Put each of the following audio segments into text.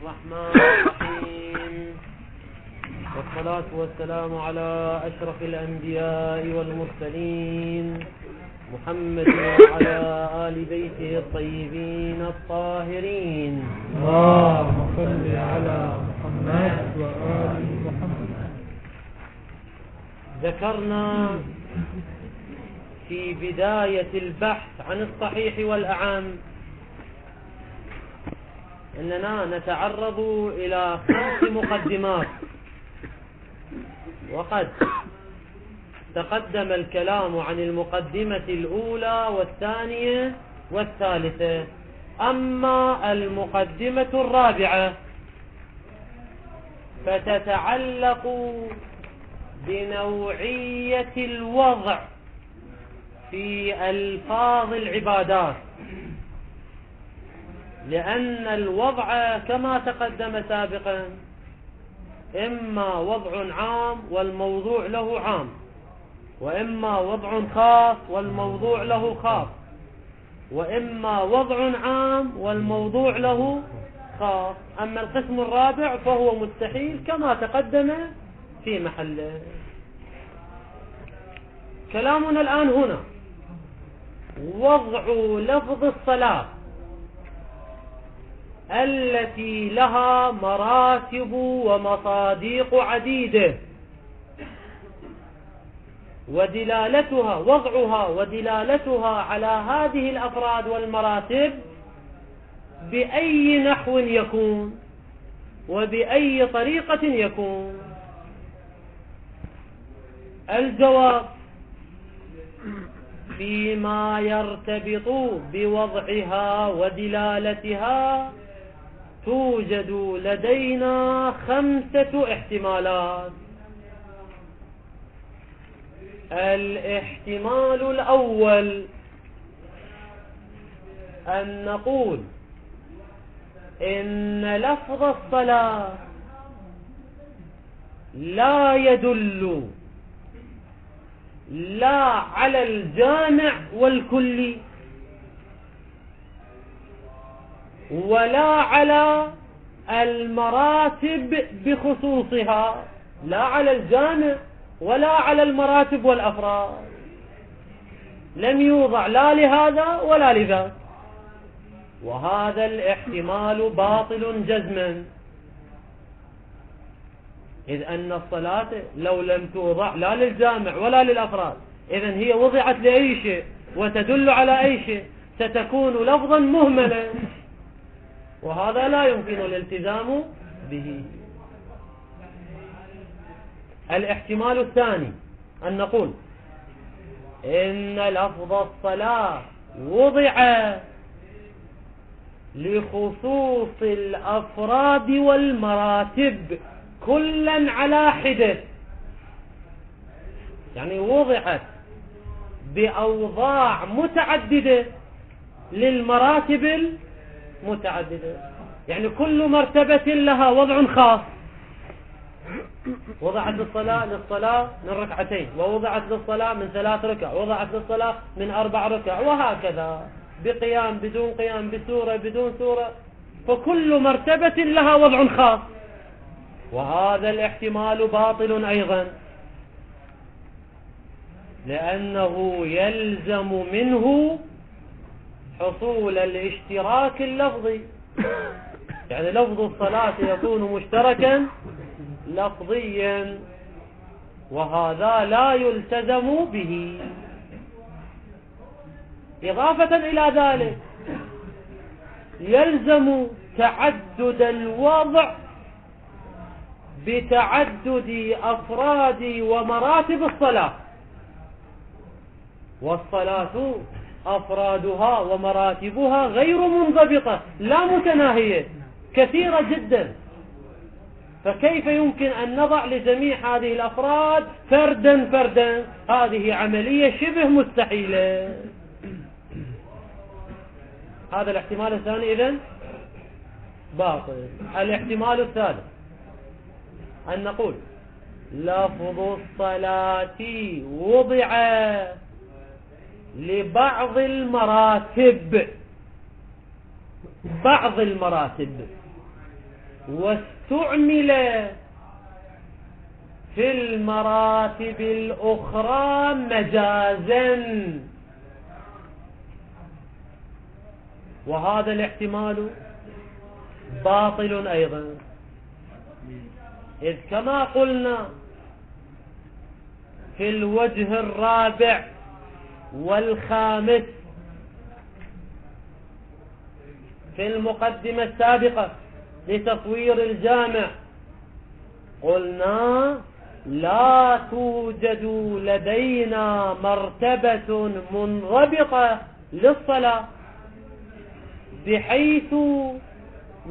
الرحمن الرحيم، والصلاة والسلام على أشرف الأنبياء والمرسلين محمد وعلى آل بيته الطيبين الطاهرين. اللهم صل على محمد وآل محمد. ذكرنا في بداية البحث عن الصحيح والأعم أننا نتعرض إلى 5 مقدمات، وقد تقدم الكلام عن المقدمة الأولى والثانية والثالثة. أما المقدمة الرابعة فتتعلق بنوعية الوضع في ألفاظ العبادات، لأن الوضع كما تقدم سابقا إما وضع عام والموضوع له عام، وإما وضع خاص والموضوع له خاص، وإما وضع عام والموضوع له خاص. أما القسم الرابع فهو مستحيل كما تقدم في محله. كلامنا الآن هنا وضع لفظ الصلاة التي لها مراتب ومصادق عديدة، وضعها ودلالتها على هذه الأفراد والمراتب بأي نحو يكون وبأي طريقة يكون. الجواب: فيما يرتبط بوضعها ودلالتها توجد لدينا 5 احتمالات. الاحتمال الأول أن نقول إن لفظ الصلاة لا يدل لا على الجامع والكلي ولا على المراتب بخصوصها، لا على الجامع ولا على المراتب والأفراد، لم يوضع لا لهذا ولا لذاك. وهذا الاحتمال باطل جزما، إذ أن الصلاة لو لم توضع لا للجامع ولا للأفراد، إذن هي وضعت لأي شيء وتدل على أي شيء، ستكون لفظا مهملا، وهذا لا يمكن الالتزام به. الاحتمال الثاني أن نقول إن لفظ الصلاة وضع لخصوص الأفراد والمراتب كلا على حدة، يعني وضعت بأوضاع متعددة للمراتب المتعددة، يعني كل مرتبة لها وضع خاص. وضعت للصلاة من 2 ركعتين، ووضعت للصلاة من 3 ركع، وضعت للصلاة من 4 ركع، وهكذا بقيام بدون قيام، بسورة بدون سورة، فكل مرتبة لها وضع خاص. وهذا الاحتمال باطل أيضا، لأنه يلزم منه حصول الاشتراك اللفظي، يعني لفظ الصلاة يكون مشتركا لفظيا، وهذا لا يلتزم به. إضافة إلى ذلك يلزم تعدد الوضع بتعدد أفراد ومراتب الصلاة، والصلاة أفرادها ومراتبها غير منضبطة لا متناهية، كثيرة جدا، فكيف يمكن أن نضع لجميع هذه الأفراد فردا فردا؟ هذه عملية شبه مستحيلة. هذا الاحتمال الثاني إذن باطل. الاحتمال الثالث أن نقول لفظ الصلاة وضع لبعض المراتب، واستعمل في المراتب الأخرى مجازا، وهذا الاحتمال باطل أيضا، إذ كما قلنا في الوجه الرابع والخامس في المقدمة السابقة لتصوير الجامع، قلنا لا توجد لدينا مرتبة منضبطة للصلاة بحيث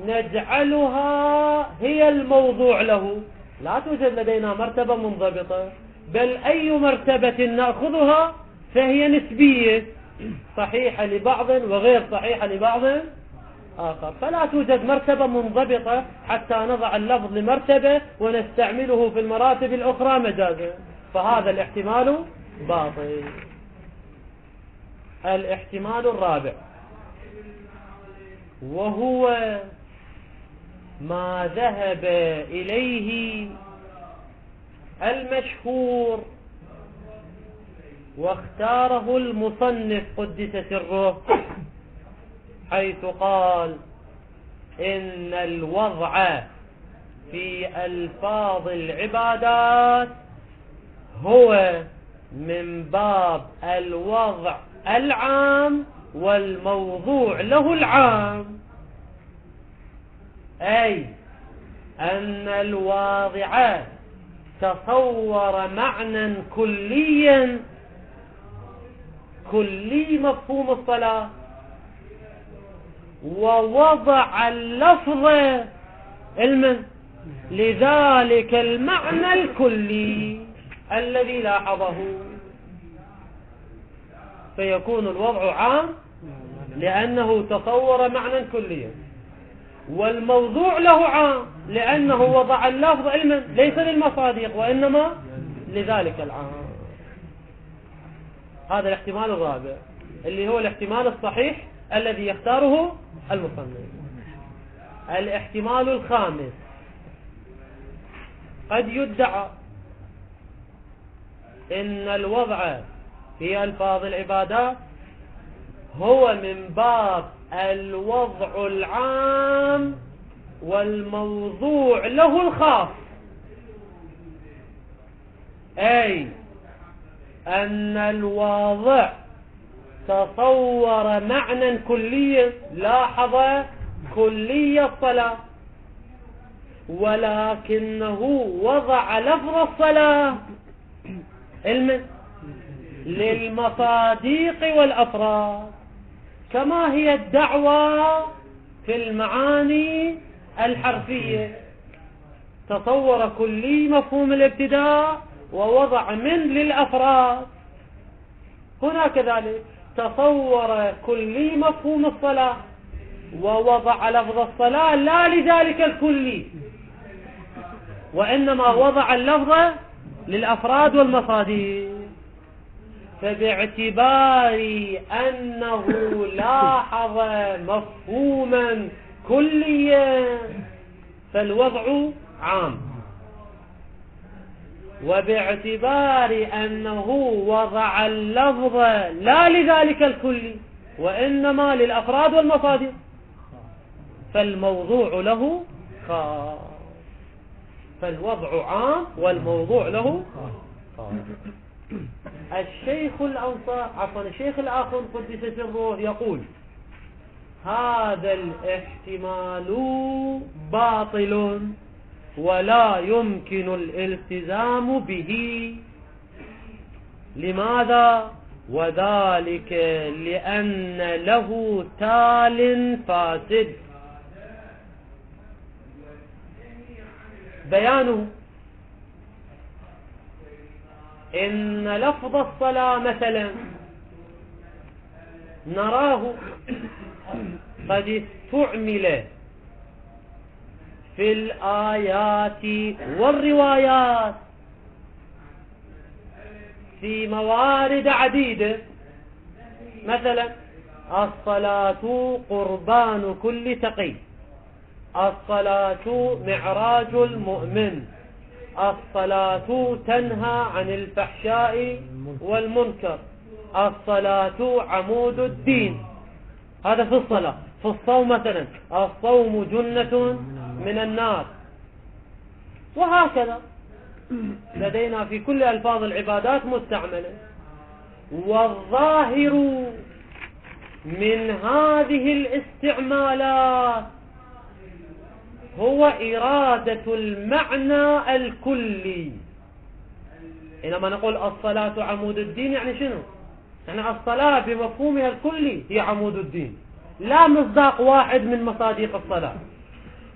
نجعلها هي الموضوع له، لا توجد لدينا مرتبة منضبطة، بل أي مرتبة نأخذها فهي نسبية، صحيحة لبعض وغير صحيحة لبعض آخر، فلا توجد مرتبة منضبطة حتى نضع اللفظ لمرتبة ونستعمله في المراتب الأخرى مجازا، فهذا الاحتمال باطل. الاحتمال الرابع وهو ما ذهب إليه المشهور واختاره المصنف قدس سره، حيث قال إن الوضع في ألفاظ العبادات هو من باب الوضع العام والموضوع له العام، أي أن الواضع تصور معنى كليا كلي مفهوم الصلاة، ووضع اللفظ علما لذلك المعنى الكلي الذي لاحظه، فيكون الوضع عام لأنه تصور معنى كليا، والموضوع له عام لأنه وضع اللفظ علما ليس للمصادق وإنما لذلك العام. هذا الاحتمال الرابع اللي هو الاحتمال الصحيح الذي يختاره المصنف. الاحتمال الخامس قد يدعى إن الوضع في ألفاظ العبادات هو من باب الوضع العام والموضوع له الخاص، أي أن الواضع تصور معنى كليا، لاحظ كلية الصلاة، ولكنه وضع لفظ الصلاة علما للمصادق والأفراد، كما هي الدعوة في المعاني الحرفية، تصور كلي مفهوم الابتداء ووضع من للأفراد. هنا كذلك تصور كلي مفهوم الصلاة ووضع لفظ الصلاة لا لذلك الكلي، وإنما وضع اللفظ للأفراد والمصادر، فباعتبار أنه لاحظ مفهوما كليا فالوضع عام، وباعتبار أنه وضع اللفظ لا لذلك الكلي وإنما للأفراد والمصادر فالموضوع له خاص، فالوضع عام والموضوع له خاص. الشيخ الآخر قدس سره يقول هذا الاحتمال باطل ولا يمكن الالتزام به. لماذا؟ وذلك لأن له تال فاسد. بيانه إن لفظ الصلاة مثلا نراه قد استعمل في الآيات والروايات في موارد عديدة، مثلا الصلاة قربان كل تقي، الصلاة معراج المؤمن، الصلاة تنهى عن الفحشاء والمنكر، الصلاة عمود الدين. هذا في الصلاة. في الصوم مثلا الصوم جنة من النار، وهكذا لدينا في كل ألفاظ العبادات مستعملة. والظاهر من هذه الاستعمالات هو إرادة المعنى الكلي. حينما نقول الصلاة عمود الدين يعني شنو؟ يعني الصلاة بمفهومها الكلي هي عمود الدين، لا مصداق واحد من مصادق الصلاة.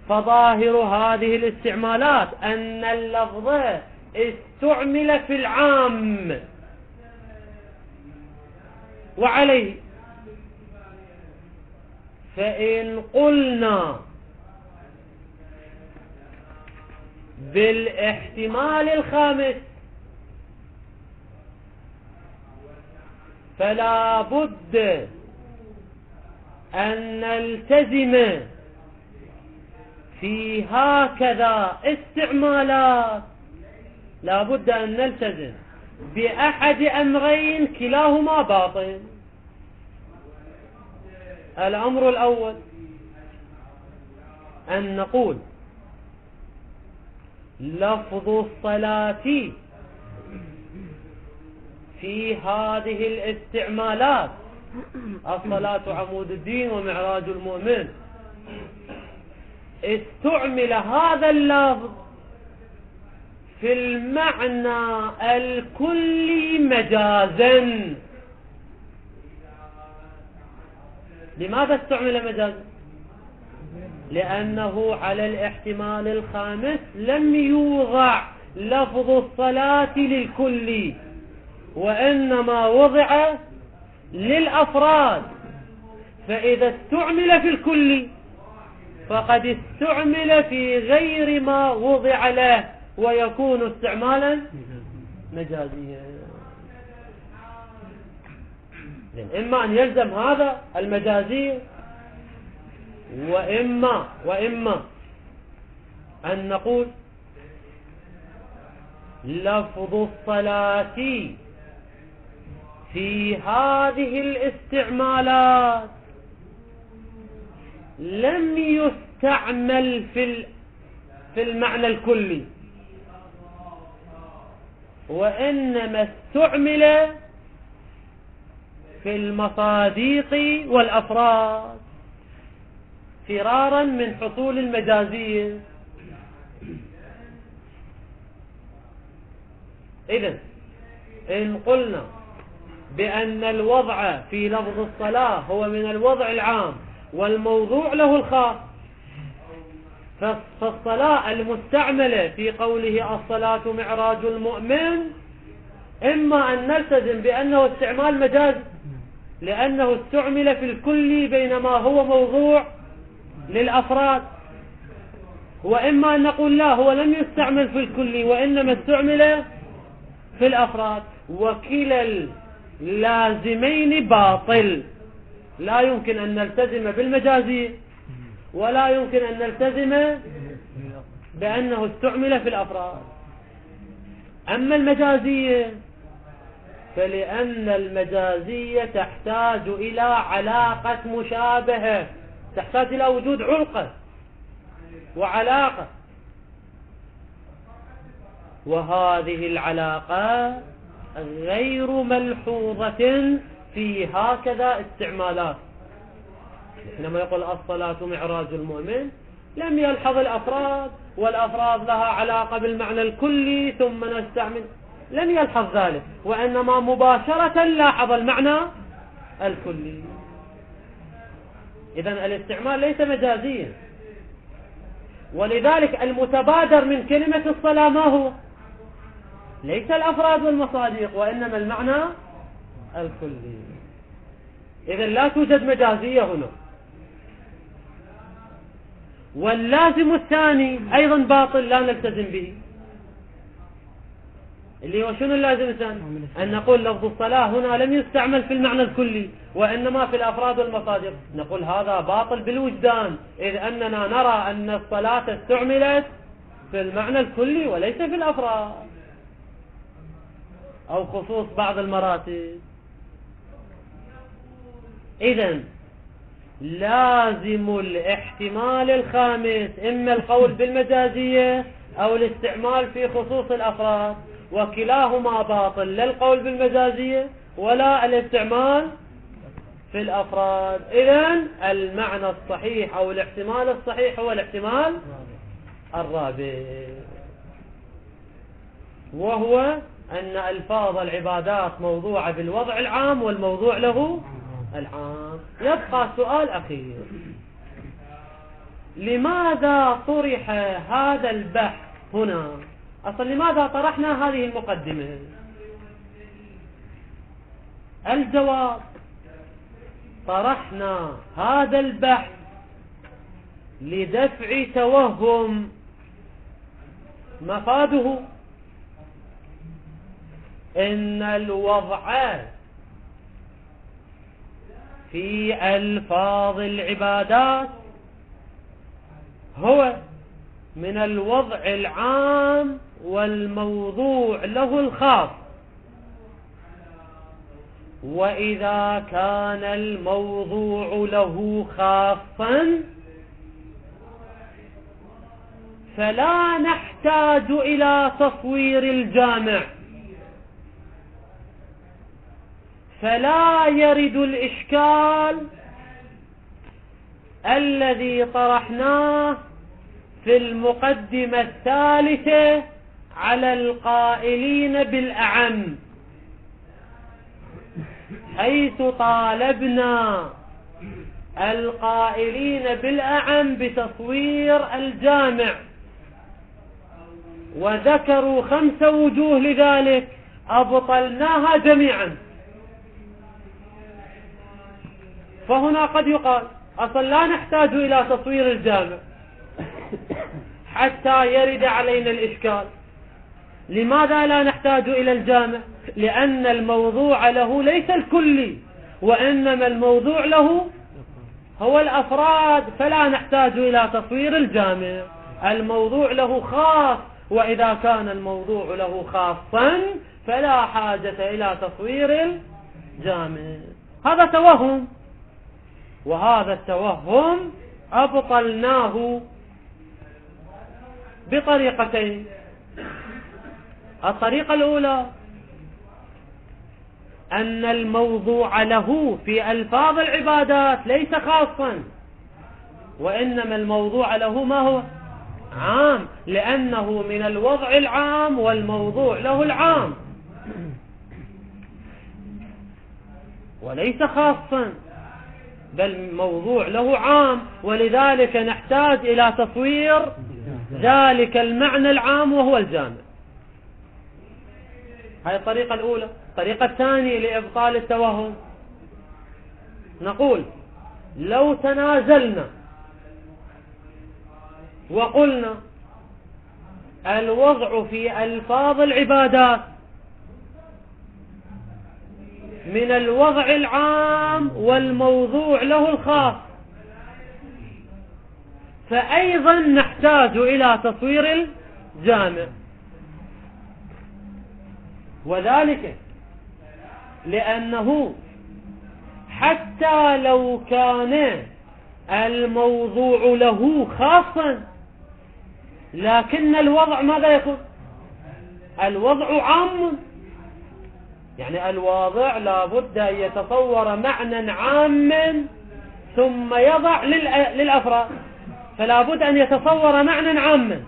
فظاهر هذه الاستعمالات أن اللفظ استعمل في العام، وعليه فإن قلنا بالاحتمال الخامس فلا بد أن نلتزم في هكذا استعمالات، لا بد أن نلتزم بأحد أمرين كلاهما باطل. الأمر الأول أن نقول لفظ الصلاة في هذه الاستعمالات، الصلاة عمود الدين ومعراج المؤمن، استعمل هذا اللفظ في المعنى الكلي مجازا. لماذا استعمل مجازا؟ لأنه على الاحتمال الخامس لم يوضع لفظ الصلاة للكل، وإنما وضع للأفراد. فإذا استعمل في الكل فقد استعمل في غير ما وضع له، ويكون استعمالا مجازيا. إما أن يلزم هذا المجازي، وإما أن نقول لفظ الصلاة في هذه الاستعمالات لم يستعمل في المعنى الكلي، وإنما استعمل في المصادق والأفراد فرارا من حصول المجازية. إذن إن قلنا بأن الوضع في لفظ الصلاة هو من الوضع العام والموضوع له الخاص، فالصلاة المستعملة في قوله الصلاة معراج المؤمن إما أن نلتزم بأنه استعمال مجاز لأنه استعمل في الكل بينما هو موضوع للأفراد، وإما أن نقول لا، هو لم يستعمل في الكل وإنما استعمل في الأفراد. وكلا اللازمين باطل، لا يمكن أن نلتزم بالمجازي ولا يمكن أن نلتزم بأنه استعمل في الأفراد. أما المجازية فلأن المجازية تحتاج إلى علاقة مشابهة، تحتاج إلى وجود علقة وعلاقة، وهذه العلاقة غير ملحوظة في هكذا استعمالات. حينما يقول الصلاة معراج المؤمن لم يلحظ الأفراد، والأفراد لها علاقة بالمعنى الكلي ثم نستعمل، لم يلحظ ذلك، وإنما مباشرة لاحظ المعنى الكلي. إذن الاستعمال ليس مجازيا، ولذلك المتبادر من كلمة الصلاة ما هو؟ ليس الأفراد والمصادق وإنما المعنى الكلي. إذن لا توجد مجازية هنا. واللازم الثاني أيضا باطل لا نلتزم به، اللي هو شنو اللازم الثاني؟ أن نقول لفظ الصلاة هنا لم يستعمل في المعنى الكلي وإنما في الأفراد والمصادر. نقول هذا باطل بالوجدان، إذ أننا نرى أن الصلاة استعملت في المعنى الكلي وليس في الأفراد أو خصوص بعض المراتب. إذن لازم الاحتمال الخامس إما القول بالمجازية أو الاستعمال في خصوص الأفراد، وكلاهما باطل، لا القول بالمجازية ولا الاستعمال في الأفراد. إذن المعنى الصحيح أو الاحتمال الصحيح هو الاحتمال الرابع، وهو أن ألفاظ العبادات موضوعة بالوضع العام والموضوع له العام. يبقى سؤال أخير: لماذا طرح هذا البحث هنا؟ أصلا لماذا طرحنا هذه المقدمة؟ الجواب: طرحنا هذا البحث لدفع توهم مفاده إن الوضع في ألفاظ العبادات هو من الوضع العام والموضوع له الخاص، وإذا كان الموضوع له خاصا فلا نحتاج إلى تصوير الجامع، فلا يرد الإشكال الذي طرحناه في المقدمة الثالثة على القائلين بالأعم، حيث طالبنا القائلين بالأعم بتصوير الجامع وذكروا 5 وجوه لذلك أبطلناها جميعا. فهنا قد يقال أصلا لا نحتاج إلى تصوير الجامع حتى يرد علينا الإشكال. لماذا لا نحتاج إلى الجامع؟ لأن الموضوع له ليس الكلي وإنما الموضوع له هو الأفراد، فلا نحتاج إلى تصوير الجامع. الموضوع له خاص، وإذا كان الموضوع له خاصا فلا حاجة إلى تصوير الجامع. هذا توهم، وهذا التوهم أبطلناه بطريقتين. الطريقة الأولى أن الموضوع له في ألفاظ العبادات ليس خاصا، وإنما الموضوع له ما هو؟ عام، لأنه من الوضع العام والموضوع له العام وليس خاصا، بل موضوع له عام، ولذلك نحتاج إلى تصوير ذلك المعنى العام وهو الجامع. هذه الطريقة الأولى. الطريقة الثانية لإبطال التوهم، نقول لو تنازلنا وقلنا الوضع في ألفاظ العبادات من الوضع العام والموضوع له الخاص، فأيضا نحتاج إلى تصوير الجامع، وذلك لأنه حتى لو كان الموضوع له خاصا لكن الوضع ماذا يكون؟ الوضع عام، يعني الواضع لابد أن يتصور معنى عاما ثم يضع للأفراد، فلا بد أن يتصور معنى عاما،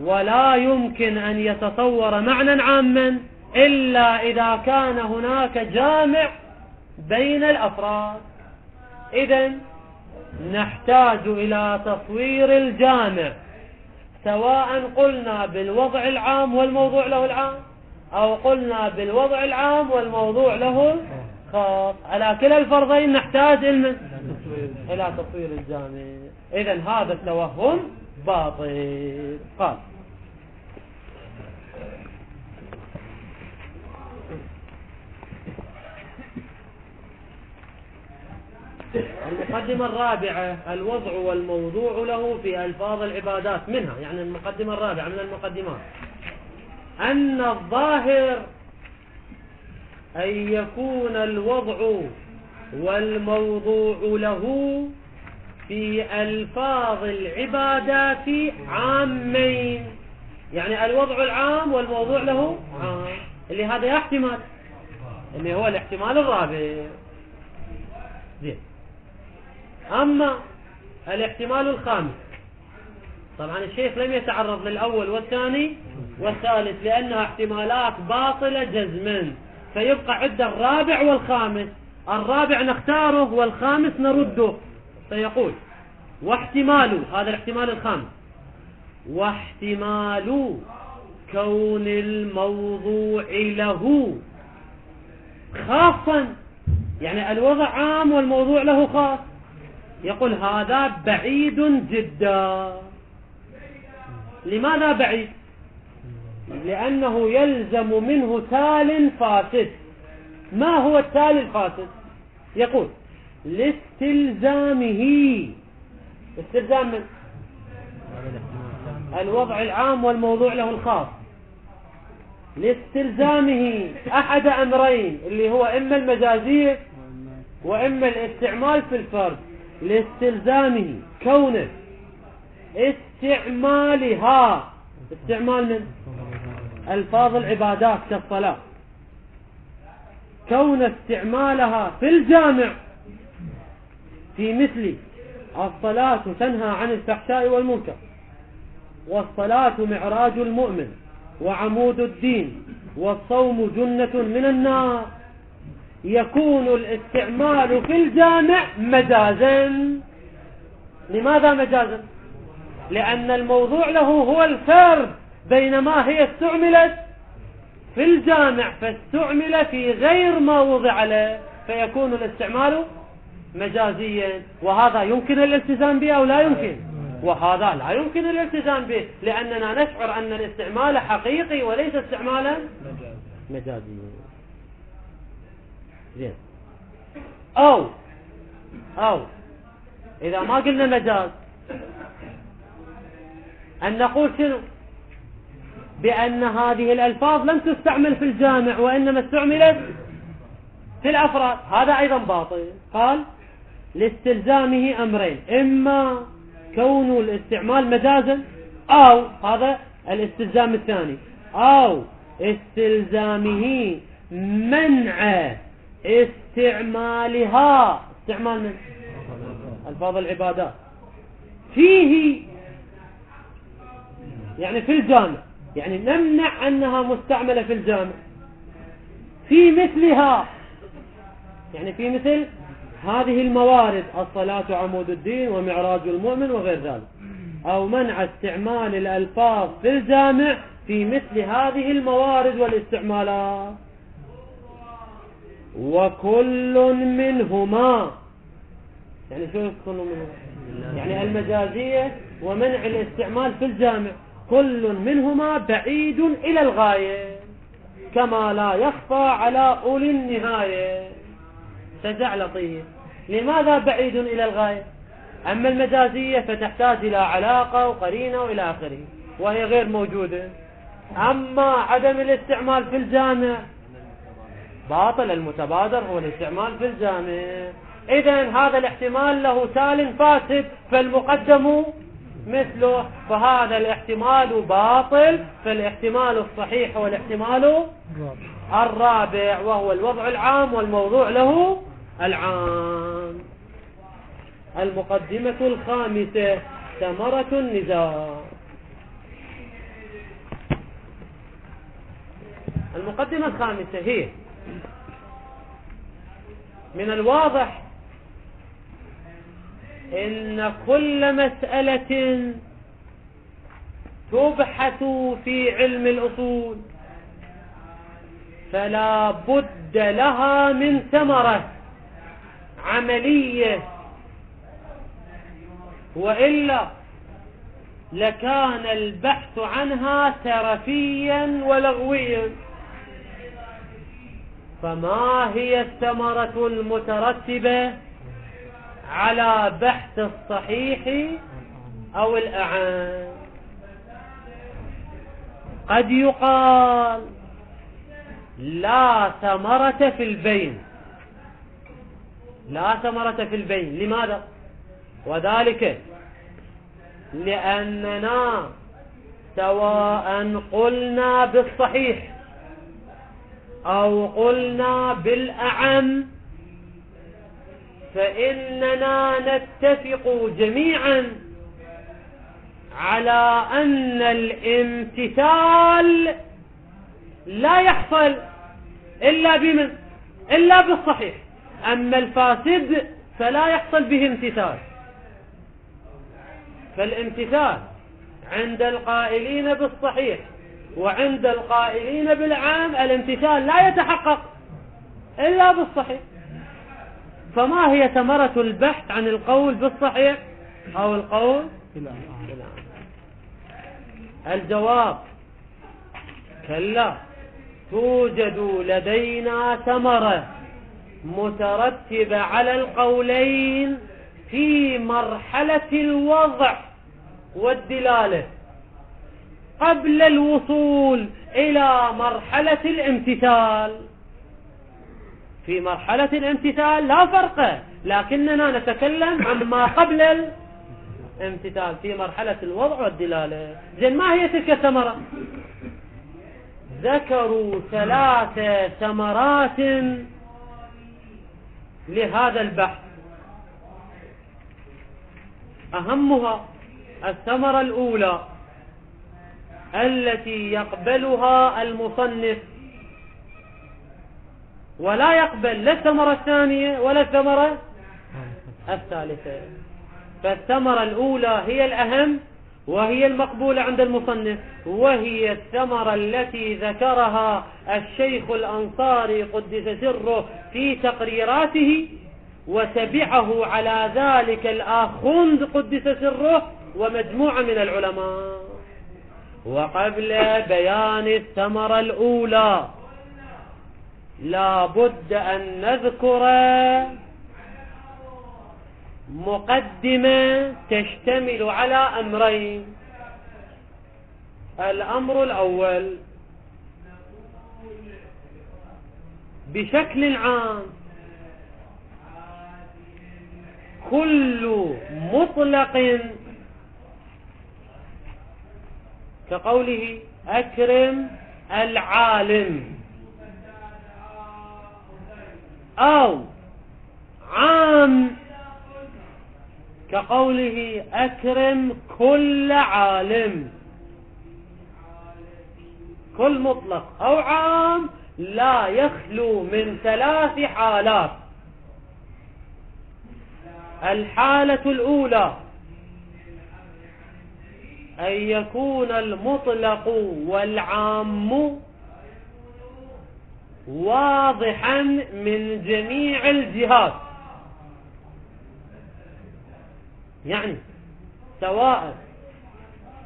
ولا يمكن أن يتصور معنى عاما إلا إذا كان هناك جامع بين الأفراد. إذن نحتاج إلى تصوير الجامع، سواء قلنا بالوضع العام والموضوع له العام أو قلنا بالوضع العام والموضوع له الخاص. على كلا الفرضين نحتاج إلى تصوير الجامع. إذن هذا التوهم باطل. قال المقدمة الرابعة الوضع والموضوع له في ألفاظ العبادات. منها يعني المقدمة الرابعة من المقدمات أن الظاهر أن يكون الوضع والموضوع له في ألفاظ العبادات عامين. يعني الوضع العام والموضوع له عام، اللي هذا احتمال اللي هو الاحتمال الرابع. زين. أما الاحتمال الخامس، طبعا الشيخ لم يتعرض للأول والثاني والثالث لأنها احتمالات باطلة جزما، فيبقى عند الرابع والخامس. الرابع نختاره والخامس نرده. فيقول واحتمال، هذا الاحتمال الخامس، واحتمال كون الموضوع له خاصا، يعني الوضع عام والموضوع له خاص، يقول هذا بعيد جدا. لماذا بعيد؟ لأنه يلزم منه تال فاسد. ما هو التال الفاسد؟ يقول لاستلزامه، استلزام من الوضع العام والموضوع له الخاص، لاستلزامه أحد أمرين اللي هو إما المجازية وإما الاستعمال في الفرد. لاستلزامه كونه استعمالها، استعمال من ألفاظ العبادات كالصلاة، كون استعمالها في الجامع في مثل الصلاة تنهى عن الفحشاء والمنكر، والصلاة معراج المؤمن، وعمود الدين، والصوم جنة من النار، يكون الاستعمال في الجامع مجازا. لماذا مجازا؟ لأن الموضوع له هو الفرد، بينما هي استعملت في الجامع فاستعمل في غير ما وضع له، فيكون الاستعمال مجازيا. وهذا يمكن الالتزام به أو لا يمكن؟ وهذا لا يمكن الالتزام به، لأننا نشعر أن الاستعمال حقيقي وليس استعمالا مجازيا. زين. أو إذا ما قلنا مجاز أن نقول شنو؟ بأن هذه الألفاظ لم تستعمل في الجامع وإنما استعملت في الأفراد، هذا أيضا باطل. قال لاستلزامه أمرين، إما كون الاستعمال مجازا، أو هذا الاستلزام الثاني، أو استلزامه منع استعمالها، استعمال من ألفاظ العبادات فيه، يعني في الجامع، يعني نمنع أنها مستعملة في الجامع في مثلها، يعني في مثل هذه الموارد، الصلاة عمود الدين ومعراج المؤمن وغير ذلك. أو منع استعمال الألفاظ في الجامع في مثل هذه الموارد والاستعمالات. وكل منهما، يعني شو كل منهما؟ يعني المجازية ومنع الاستعمال في الجامع كل منهما بعيد إلى الغاية، كما لا يخفى على أولي النهاية. شجع لطيف. لماذا بعيد إلى الغاية؟ أما المجازية فتحتاج إلى علاقة وقرينة وإلى آخره وهي غير موجودة. أما عدم الاستعمال في الجامع باطل، المتبادر هو الاستعمال في الجامع. إذن هذا الاحتمال له تال فاسد، فالمقدم مثله، فهذا الاحتمال باطل، فالاحتمال الصحيح هو الاحتمال الرابع، وهو الوضع العام والموضوع له العام. المقدمة الخامسة ثمرة النزاع. المقدمة الخامسة هي: من الواضح إن كل مسألة تبحث في علم الأصول فلا بد لها من ثمرة عملية، وإلا لكان البحث عنها ترفيا ولغويا. فما هي الثمرة المترتبة على بحث الصحيح أو الأعم. قد يقال لا ثمرة في البين، لا ثمرة في البين. لماذا؟ وذلك لأننا سواء قلنا بالصحيح أو قلنا بالأعم فإننا نتفق جميعا على أن الامتثال لا يحصل إلا بمن؟ إلا بالصحيح. أما الفاسد فلا يحصل به امتثال. فالامتثال عند القائلين بالصحيح وعند القائلين بالعام الامتثال لا يتحقق إلا بالصحيح. فما هي ثمرة البحث عن القول بالصحيح أو القول بالعام؟ الجواب كلا، توجد لدينا ثمرة مترتبة على القولين في مرحلة الوضع والدلالة قبل الوصول إلى مرحلة الامتثال. في مرحلة الامتثال لا فرق، لكننا نتكلم عما قبل الامتثال في مرحلة الوضع والدلالة. زين، ما هي تلك الثمرة؟ ذكروا 3 ثمرات لهذا البحث. أهمها الثمرة الأولى التي يقبلها المصنف ولا يقبل لا الثمرة الثانية ولا الثمرة الثالثة. فالثمرة الأولى هي الأهم وهي المقبولة عند المصنف، وهي الثمرة التي ذكرها الشيخ الأنصاري قدس سره في تقريراته، وتبعه على ذلك الآخوند قدس سره ومجموعة من العلماء. وقبل بيان الثمرة الأولى لا بد أن نذكر مقدمة تشتمل على أمرين. الأمر الأول بشكل عام كل مطلق كقوله أكرم العالم، أو عام كقوله أكرم كل عالم. كل مطلق أو عام لا يخلو من 3 حالات. الحالة الأولى أن يكون المطلق والعام واضحا من جميع الجهات، يعني سواء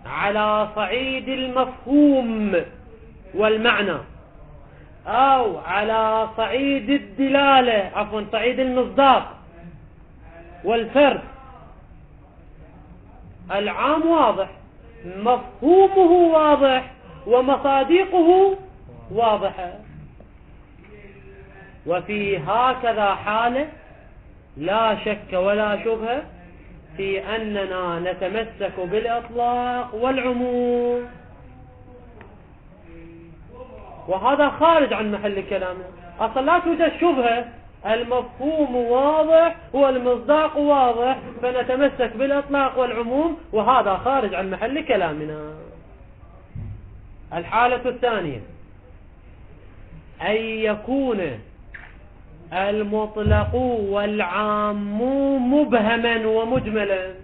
على صعيد المفهوم والمعنى أو على صعيد الدلالة، عفوا صعيد المصداق والفرد. العام واضح، مفهومه واضح، ومصادقه واضحة. وفي هكذا حالة لا شك ولا شبهة في أننا نتمسك بالإطلاق والعموم، وهذا خارج عن محل كلامنا. أصلا لا توجد شبهة، المفهوم واضح والمصداق واضح، فنتمسك بالإطلاق والعموم، وهذا خارج عن محل كلامنا. الحالة الثانية أن يكون المطلق والعام مبهما ومجملا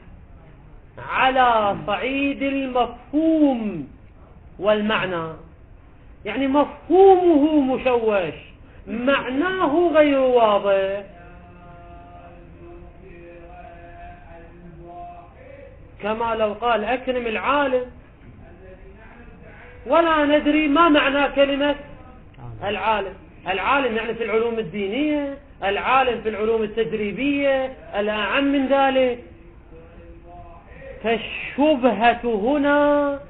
على صعيد المفهوم والمعنى، يعني مفهومه مشوش، معناه غير واضح، كما لو قال أكرم العالم ولا ندري ما معنى كلمة العالم. العالم يعني في العلوم الدينية العالم في العلوم التجريبية، الأعم من ذلك. فالشبهة هنا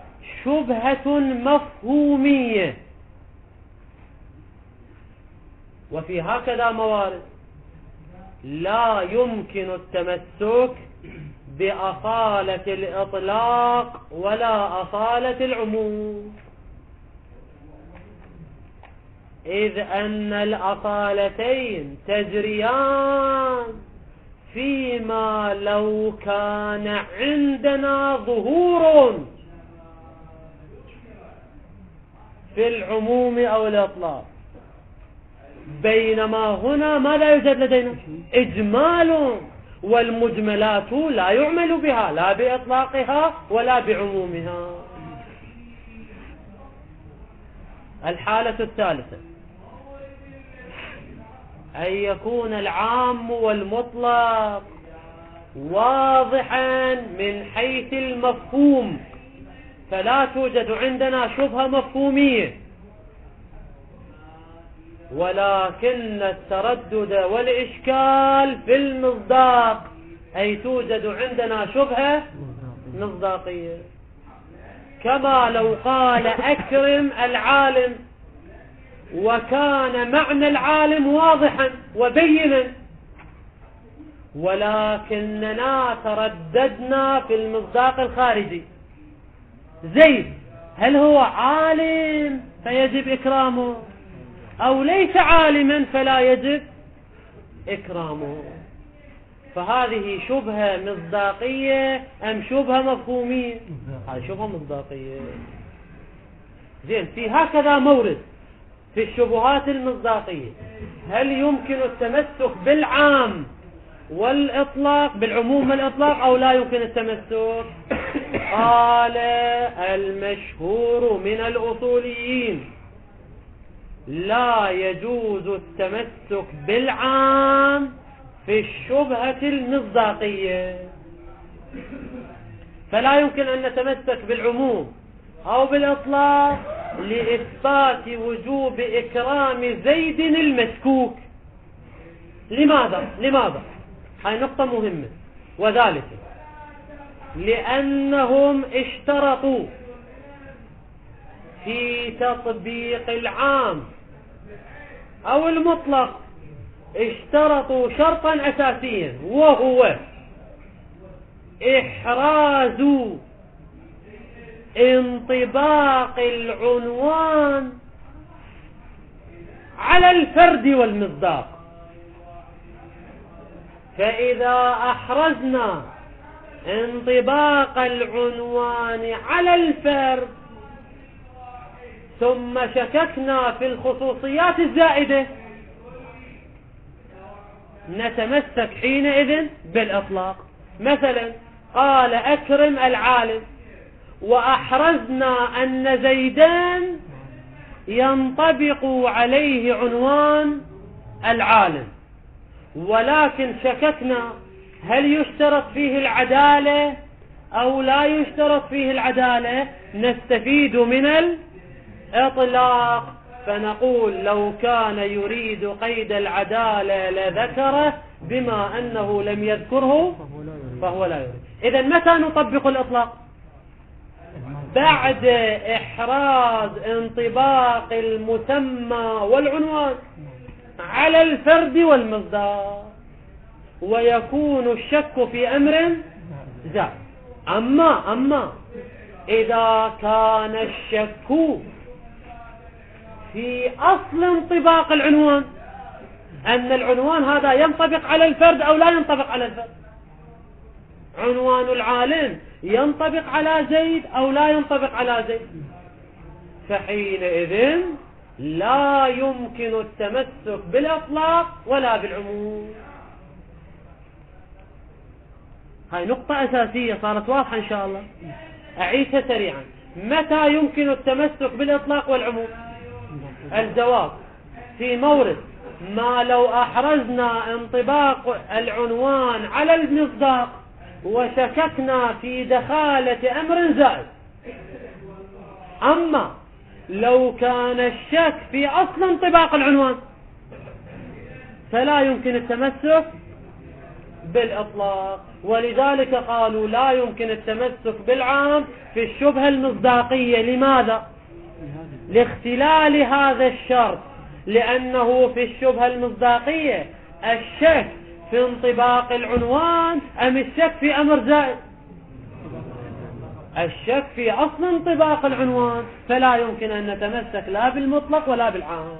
شبهة مفهومية، وفي هكذا موارد لا يمكن التمسك بأصالة الإطلاق ولا أصالة العموم، إذ أن الأصالتين تجريان فيما لو كان عندنا ظهور في العموم أو الإطلاق، بينما هنا ما لا يوجد لدينا إجمال، والمجملات لا يعمل بها لا بإطلاقها ولا بعمومها. الحالة الثالثة أن يكون العام والمطلق واضحا من حيث المفهوم، فلا توجد عندنا شبهة مفهومية، ولكن التردد والإشكال في المصداق، أي توجد عندنا شبهة مصداقية. كما لو قال أكرم العالم، وكان معنى العالم واضحا وبينا، ولكننا ترددنا في المصداق الخارجي. زيد هل هو عالم فيجب إكرامه، أو ليس عالما فلا يجب إكرامه؟ فهذه شبهة مصداقية أم شبهة مفهومية؟ هذه شبهة مصداقية. زين، في هكذا مورد في الشبهات المصداقية، هل يمكن التمسك بالعام والإطلاق، بالعموم والإطلاق، أو لا يمكن التمسك؟ قال المشهور من الأصوليين لا يجوز التمسك بالعام في الشبهة المصداقية، فلا يمكن أن نتمسك بالعموم أو بالإطلاق لإثبات وجوب إكرام زيد المشكوك. لماذا؟ هاي نقطة مهمة، وذلك لأنهم اشترطوا في تطبيق العام أو المطلق، اشترطوا شرطا أساسيا، وهو إحراز انطباق العنوان على الفرد والمصداق. فإذا أحرزنا انطباق العنوان على الفرد ثم شككنا في الخصوصيات الزائدة، نتمسك حينئذ بالإطلاق. مثلا قال أكرم العالم، وأحرزنا أن زيدان ينطبق عليه عنوان العالم، ولكن شككنا هل يشترط فيه العدالة أو لا يشترط فيه العدالة، نستفيد من الإطلاق، فنقول لو كان يريد قيد العدالة لذكره، بما أنه لم يذكره فهو لا يريد. إذن متى نطبق الإطلاق؟ بعد إحراز انطباق المسمى والعنوان على الفرد والمصداق، ويكون الشك في أمر زائد. أما إذا كان الشك في أصل انطباق العنوان، أن العنوان هذا ينطبق على الفرد أو لا ينطبق على الفرد، عنوان العالم ينطبق على زيد أو لا ينطبق على زيد، فحينئذ لا يمكن التمسك بالإطلاق ولا بالعموم. هاي نقطة أساسية صارت واضحة إن شاء الله، أعيدها سريعا. متى يمكن التمسك بالإطلاق والعموم؟ الجواب في مورد ما لو أحرزنا انطباق العنوان على المصداق وشككنا في دخالة أمر زائد. أما لو كان الشك في أصل انطباق العنوان، فلا يمكن التمسك بالإطلاق. ولذلك قالوا لا يمكن التمسك بالعام في الشبهة المصداقية. لماذا؟ لاختلال هذا الشرط، لأنه في الشبهة المصداقية الشك في انطباق العنوان أم الشك في أمر زائد؟ الشك في أصل انطباق العنوان، فلا يمكن أن نتمسك لا بالمطلق ولا بالعام.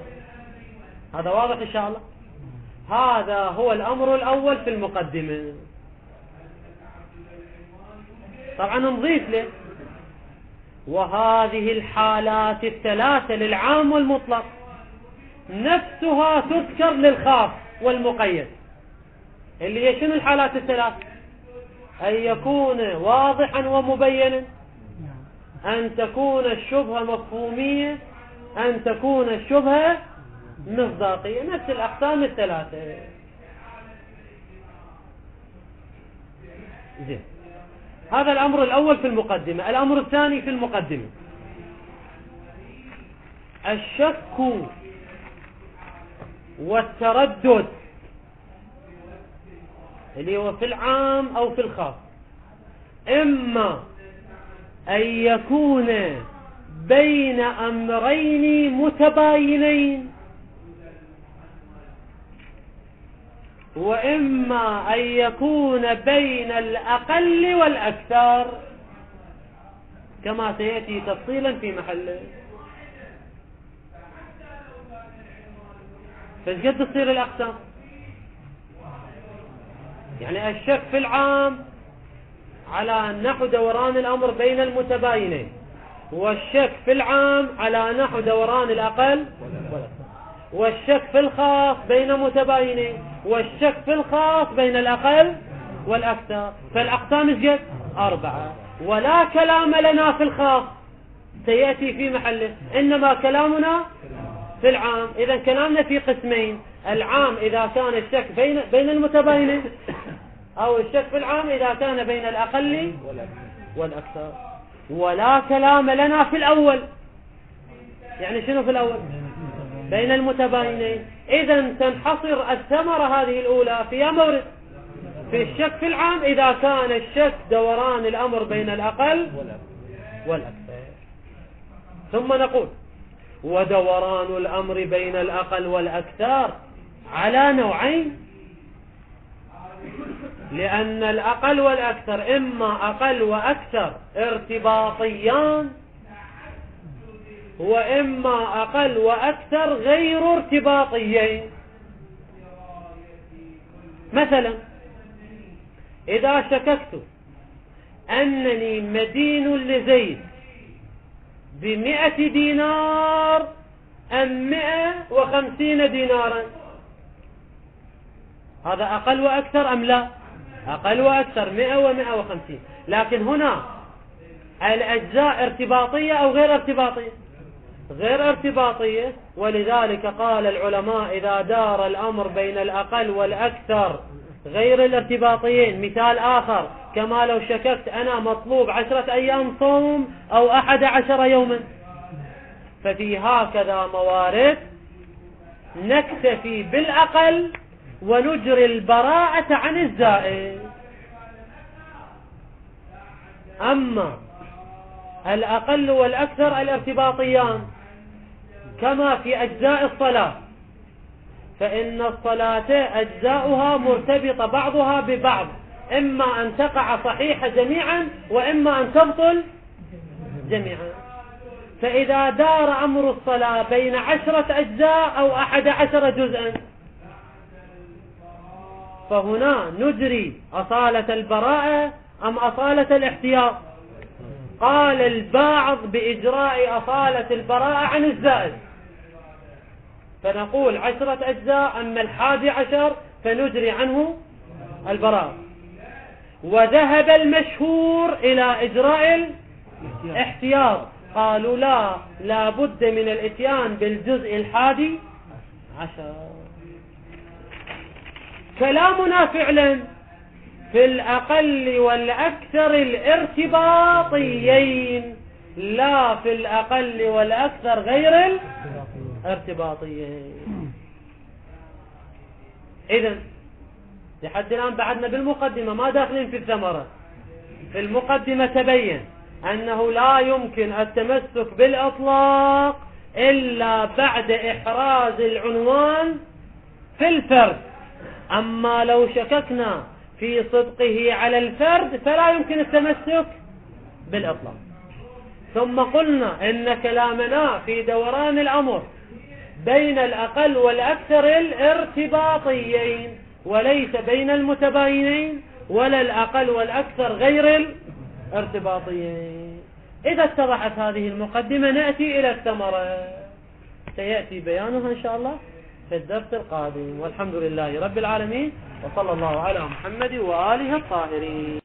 هذا واضح إن شاء الله. هذا هو الأمر الأول في المقدمة. طبعا نضيف له وهذه الحالات الثلاثة للعام والمطلق نفسها تذكر للخاص والمقيد، اللي هي شنو الحالات الثلاث؟ أن يكون واضحا ومبينا، أن تكون الشبهة مفهومية، أن تكون الشبهة مصداقية. نفس الأقسام الثلاثة. زين، هذا الأمر الأول في المقدمة. الأمر الثاني في المقدمة الشك والتردد اللي هو في العام أو في الخاص، إما أن يكون بين أمرين متباينين، وإما أن يكون بين الأقل والأكثر، كما سيأتي تفصيلا في محله. فقد تصير الأقسام؟ يعني الشك في العام على نحو دوران الأمر بين المتباينين، والشك في العام على نحو دوران الأقل، والشك في الخاص بين متباينين، والشك في الخاص بين الأقل والأكثر. فالأقسام قد 4. ولا كلام لنا في الخاص، سيأتي في محله، إنما كلامنا في العام. إذا كلامنا في قسمين: العام إذا كان الشك بين المتباينين، أو الشك في العام إذا كان بين الأقل والأكثر. ولا كلام لنا في الأول. يعني شنو في الأول؟ بين المتباينين. إذا تنحصر الثمرة هذه الأولى في مورد في الشك في العام إذا كان الشك دوران الأمر بين الأقل والأكثر. ثم نقول: ودوران الأمر بين الأقل والأكثر على نوعين، لأن الأقل والأكثر إما أقل وأكثر ارتباطيان، وإما أقل وأكثر غير ارتباطيين. مثلا إذا شككت أنني مدين لزيد ب100 دينار أم 150 دينارا، هذا أقل وأكثر أم لا؟ أقل وأكثر، 100 و150. لكن هنا الأجزاء ارتباطية أو غير ارتباطية؟ غير ارتباطية. ولذلك قال العلماء: إذا دار الأمر بين الأقل والأكثر غير الارتباطيين. مثال آخر: كما لو شككت أنا مطلوب 10 أيام صوم أو 11 يوما. ففي هكذا موارد نكتفي بالأقل ونجري البراءة عن الزائد. أما الأقل والأكثر الارتباطيان، كما في أجزاء الصلاة، فإن الصلاة أجزاؤها مرتبطة بعضها ببعض، إما أن تقع صحيحة جميعا وإما أن تبطل جميعا. فإذا دار أمر الصلاة بين 10 أجزاء أو 11 جزءا، فهنا نجري أصالة البراءة أم أصالة الاحتياط؟ قال البعض بإجراء أصالة البراءة عن الزائد، فنقول 10 أجزاء، أما 11 فنجري عنه البراءة. وذهب المشهور إلى إجراء الاحتياط، قالوا لا بد من الاتيان بالجزء 11. كلامنا فعلا في الأقل والأكثر الارتباطيين، لا في الأقل والأكثر غير الارتباطيين. إذن لحد الآن بعدنا بالمقدمة، ما داخلين في الثمرة. في المقدمة تبين أنه لا يمكن التمسك بالإطلاق إلا بعد إحراز العنوان في الفرد. أما لو شككنا في صدقه على الفرد فلا يمكن التمسك بالإطلاق. ثم قلنا إن كلامنا في دوران الأمر بين الأقل والأكثر الارتباطيين، وليس بين المتباينين ولا الأقل والأكثر غير الارتباطيين. إذا اتضحت هذه المقدمة نأتي إلى الثمرة، سيأتي بيانها إن شاء الله في الدرس القادم. والحمد لله رب العالمين، وصلى الله على محمد وآله الطاهرين.